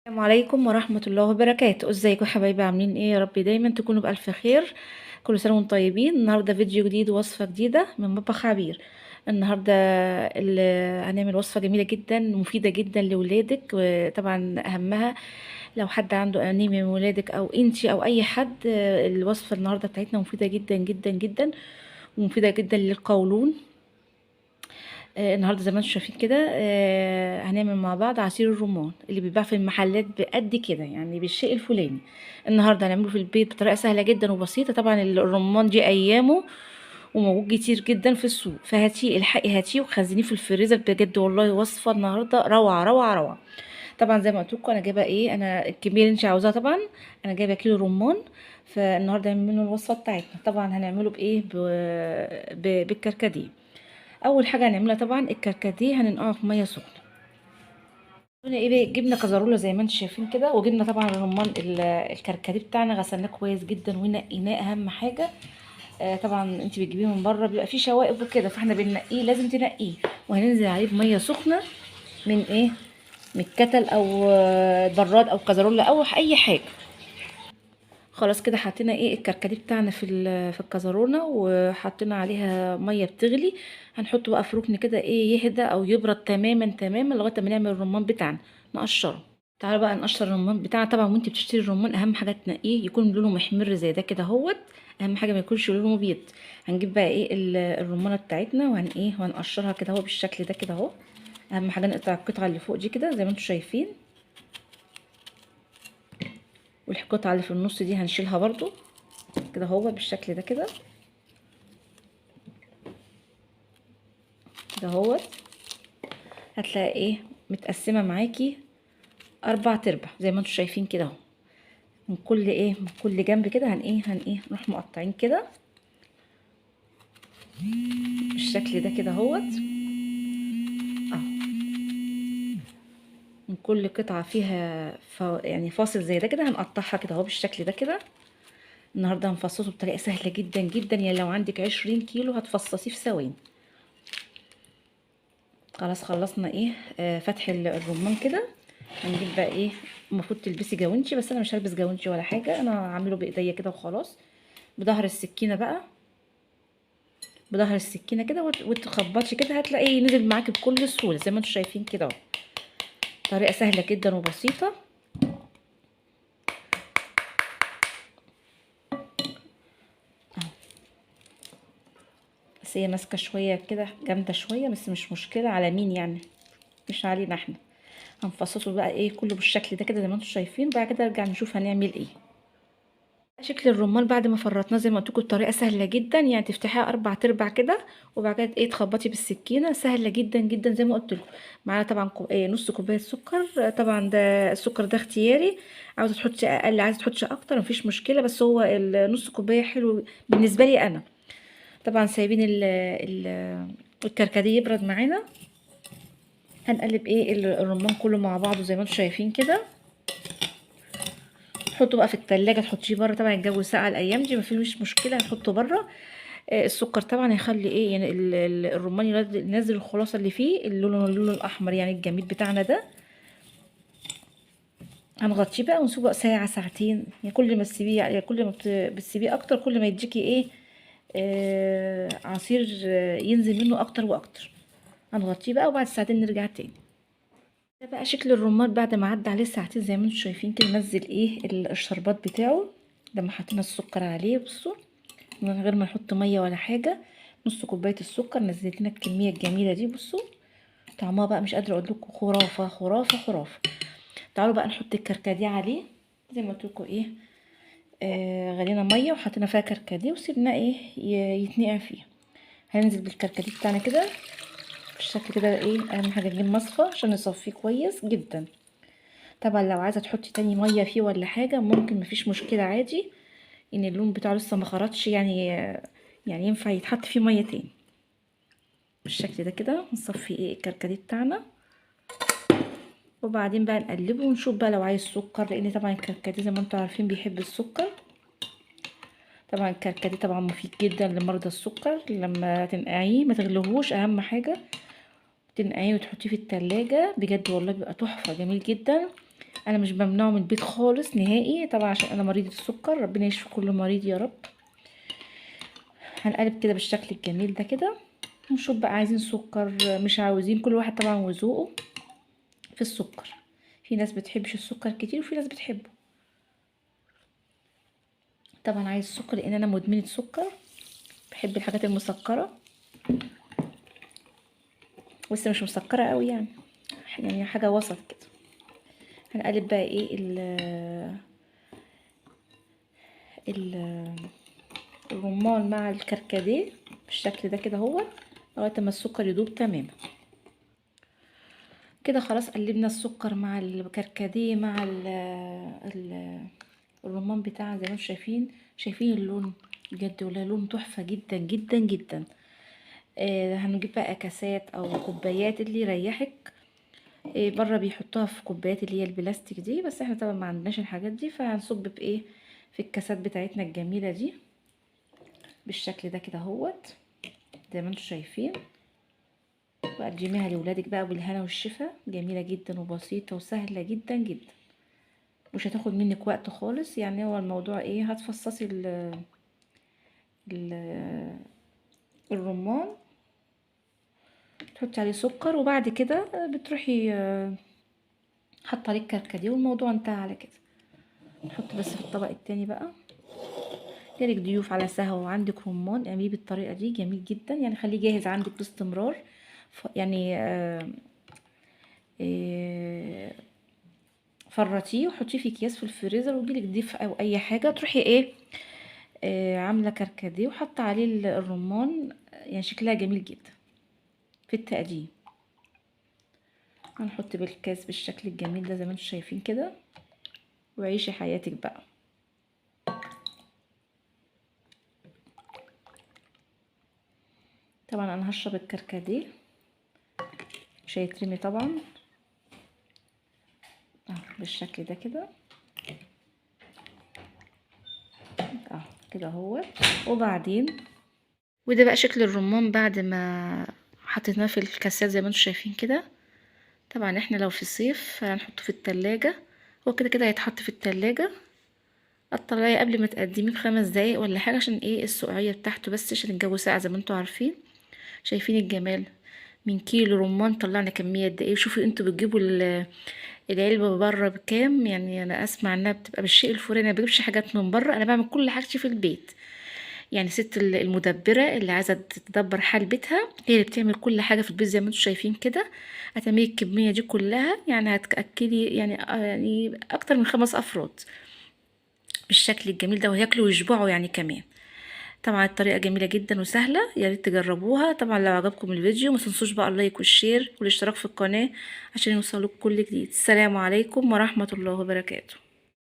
السلام عليكم ورحمة الله وبركاته. ازيكم يا حبايبي؟ عاملين ايه؟ يا رب دايما تكونوا بألف خير. كل سنة وانتم طيبين. النهاردة فيديو جديد ووصفة جديدة من مطبخ عبير. النهاردة هنعمل وصفة جميلة جدا مفيدة جدا لولادك، وطبعا أهمها لو حد عنده أنيميا من ولادك أو انتي أو أي حد. الوصفة النهاردة بتاعتنا مفيدة جدا جدا جدا، ومفيدة جدا للقولون. النهارده زي ما انتم شايفين كده، هنعمل مع بعض عصير الرمان اللي بيتباع في المحلات بقد كده، يعني بالشيء الفلاني. النهارده هنعمله في البيت بطريقه سهله جدا وبسيطه. طبعا الرمان دي ايامه وموجود كتير جدا في السوق، فهاتيه الحقي هاتيه وخزنيه في الفريزر. بجد والله وصفه النهارده روعه روعه روعه. طبعا زي ما قلت لكم انا جايبه ايه، انا الكميه اللي انت عاوزاها. طبعا انا جايبه كيلو رمان، فالنهارده هنعمل منه الوصفه بتاعتنا. طبعا هنعمله بايه، بالكركديه. اول حاجه هنعملها طبعا الكركديه هننقعه في ميه سخنه. هنا ايه بقى، جبنا كزرونه زي ما انتم شايفين كده، وجبنا طبعا الرمان الكركديه بتاعنا غسلناه كويس جدا ونقيناه اهم حاجه. طبعا انت بتجيبيه من بره بيبقى فيه شوائب وكده، فاحنا بننقيه، لازم تنقيه. وهننزل عليه بميه سخنه من ايه، من الكتل او براد او كزرونه او اي حاجه. خلاص كده حطينا ايه الكركديه بتاعنا في الكزرونه، وحطينا عليها ميه بتغلي. هنحطه بقى في ركن كده ايه، يهدى او يبرد تماما تماما لغايه ما نعمل الرمان بتاعنا نقشره. تعالوا بقى نقشر الرمان بتاعنا. طبعا وانت بتشتري الرمان اهم حاجه تنقيه يكون لونه محمر زي ده كده اهوت. اهم حاجه ما يكونش لونه ابيض. هنجيب بقى ايه الرمانه بتاعتنا وهن ايه وهنقشرها كده اهو بالشكل ده كده اهو. اهم حاجه نقطع القطعه اللي فوق دي كده زي ما انتم شايفين، والقطعه اللي في النص دي هنشيلها برضو كده اهو بالشكل ده كده دهوت. هتلاقي ايه متقسمه معاكي 4 تربع زي ما انتم شايفين كده اهو. من كل ايه، من كل جنب كده هن ايه نروح مقطعين كده بالشكل ده كده اهوت اهو. من كل قطعه فيها يعني فاصل زي ده كده هنقطعها كده اهو بالشكل ده كده. النهارده هنفصصه بطريقه سهله جدا جدا، يعني لو عندك 20 كيلو هتفصصيه في ثواني. خلاص خلصنا ايه، فتح الرمان كده. هنجيب بقى ايه، المفروض تلبسي جاونتي بس انا مش هلبس جاونتي ولا حاجه، انا هعمله بايديا كده وخلاص. بظهر السكينه بقى، بظهر السكينه كده وتخبطي كده هتلاقيه نزل معاكي بكل سهوله زي ما انتم شايفين كده اهو. طريقه سهله جدا وبسيطه اهو. بس هي ماسكه شويه كده جامده شويه، بس مش مشكله على مين يعني، مش علينا احنا. هنفصصه بقى ايه كله بالشكل ده كده زي ما انتم شايفين. بعد كده نرجع نشوف هنعمل ايه. شكل الرمان بعد ما فرطناه زي ما قلت لكم الطريقه سهله جدا، يعني تفتحيها 4 تربع كده وبعد كده ايه تخبطي بالسكينه، سهله جدا جدا زي ما قلت لكم. معانا طبعا ايه نص كوبايه سكر. طبعا ده السكر ده اختياري، عاوزه تحطي اقل عايزه تحطي اكتر مفيش مشكله، بس هو النص كوبايه حلو بالنسبه لي انا. طبعا سايبين الكركديه يبرد معانا. هنقلب ايه الرمان كله مع بعضه زي ما انتم شايفين كده. تحطه بقى في التلاجة، تحطيه بره. طبعا الجو ساقع الايام دي مفيش مشكله، هنحطه بره. السكر طبعا هيخلي ايه يعني الرمان ينزل الخلاصه اللي فيه، اللون الاحمر يعني الجميل بتاعنا ده. هنغطيه بقى ونسيبه بقى ساعه ساعتين، يعني كل ما تسيبيه يعني كل ما بتسيبيه اكتر كل ما يديكي ايه، عصير ينزل منه اكتر واكتر. هنغطيه بقى وبعد ساعتين نرجع تاني. ده بقى شكل الرمان بعد ما عدى عليه ساعتين زي ما انتم شايفين كده. نزل ايه الشربات بتاعه لما حطينا السكر عليه. بصوا من غير ما نحط ميه ولا حاجه، نص كوبايه السكر نزلت لنا الكميه الجميله دي. بصوا طعمها بقى مش قادره اقول لكم، خرافه خرافه خرافه. تعالوا بقى نحط الكركديه عليه زي ما قلت لكم ايه. غلينا ميه وحطينا فيها كركديه وسيبناه ايه يتنقع فيه. هننزل بالكركديه بتاعنا كده بالشكل كده ايه. اهم حاجه نجيب مصفى عشان نصفيه كويس جدا. طبعا لو عايزه تحطي تاني ميه فيه ولا حاجه ممكن، مفيش مشكله عادي، ان اللون بتاعه لسه ما خرطش يعني. يعني ينفع يتحط فيه ميه تاني بالشكل ده كده. نصفي ايه الكركديه بتاعنا وبعدين بقى نقلبه ونشوف بقى لو عايز سكر، لان طبعا الكركديه زي ما انتم عارفين بيحب السكر. طبعا الكركديه طبعا مفيد جدا لمرضى السكر. لما تنقعيه ما تغلوهوش، اهم حاجه تنقعيه وتحطيه في التلاجة. بجد والله بيبقى تحفه جميل جدا. انا مش بمنعه من البيت خالص نهائي طبعا، عشان انا مريضة السكر، ربنا يشفي كل مريض يا رب. هنقلب كده بالشكل الجميل ده كده، ونشوف بقى عايزين سكر مش عاوزين، كل واحد طبعا وذوقه في السكر. في ناس بتحبش السكر كتير وفي ناس بتحبه. طبعا عايز سكر لان انا مدمنة سكر، بحب الحاجات المسكرة، بس مش مسكرة قوي يعني، يعني حاجة وسط كده. هنقلب بقى ايه ال الرمان مع الكركديه بالشكل ده كده هو، لغايه ما السكر يدوب تماما كده. خلاص قلبنا السكر مع الكركديه مع الرمان بتاعنا زي ما انتم شايفين اللون، بجد ولا لون تحفه جدا جدا جدا. هنجيب بقى كاسات او كوبايات اللي يريحك. بره بيحطوها في كوبايات اللي هي البلاستيك دي، بس احنا طبعا ما عندناش الحاجات دي، فهنصب بايه في الكاسات بتاعتنا الجميله دي بالشكل ده كده اهوت زي ما انتم شايفين. وقدميها لولادك بقى بالهنا والشفا، جميله جدا وبسيطه وسهله جدا جدا، مش هتاخد منك وقت خالص. يعني هو الموضوع ايه، هتفصصي ال- الرمان، تحطي عليه سكر، وبعد كده بتروحي حاطه عليه الكركديه والموضوع انتهى على كده. نحط بس في الطبق التاني بقى. جالك ضيوف على سهوة وعندك رمان، اعمليه بالطريقة دي جميل جدا، يعني خليه جاهز عندك باستمرار. يعني فرطيه وحطيه في اكياس في الفريزر، ويجيلك ضيف او اي حاجة تروحي ايه عاملة كركديه وحاطة عليه الرمان، يعني شكلها جميل جدا في التقديم. هنحط بالكاس بالشكل الجميل ده زي ما انتم شايفين كده، وعيشي حياتك بقى. طبعا انا هشرب الكركديه، مش هيترمي طبعا، اهو بالشكل ده كده اهو كده اهو. وبعدين وده بقى شكل الرمان بعد ما حطيناه في الكاسات زي ما انتم شايفين كده. طبعا احنا لو في الصيف هنحطه في التلاجة، هو كده كده هيتحط في التلاجة. الطلاية قبل ما تقدميه ب5 دقايق ولا حاجة، عشان ايه السقعية بتاعته، بس عشان الجو ساقع زي ما انتم عارفين. شايفين الجمال، من كيلو رمان طلعنا كمية قد ايه. شوفوا انتوا بتجيبوا العلبة بره بكام، يعني انا اسمع انها بتبقى بالشيء الفلاني. انا بجيبش حاجات من بره، انا بعمل كل حاجتي في البيت. يعني ست المدبرة اللي عايزة تدبر حال بيتها هي اللي بتعمل كل حاجة في البيت زي ما انتم شايفين كده. هتعملي الكمية دي كلها، يعني هتأكلي يعني اكتر من 5 افراد بالشكل الجميل ده، وهياكلوا ويشبعوا يعني كمان. طبعا الطريقة جميلة جدا وسهلة، يا ريت تجربوها. طبعا لو عجبكم الفيديو ما تنسوش بقى اللايك والشير والاشتراك في القناة عشان يوصلوك كل جديد. السلام عليكم ورحمة الله وبركاته.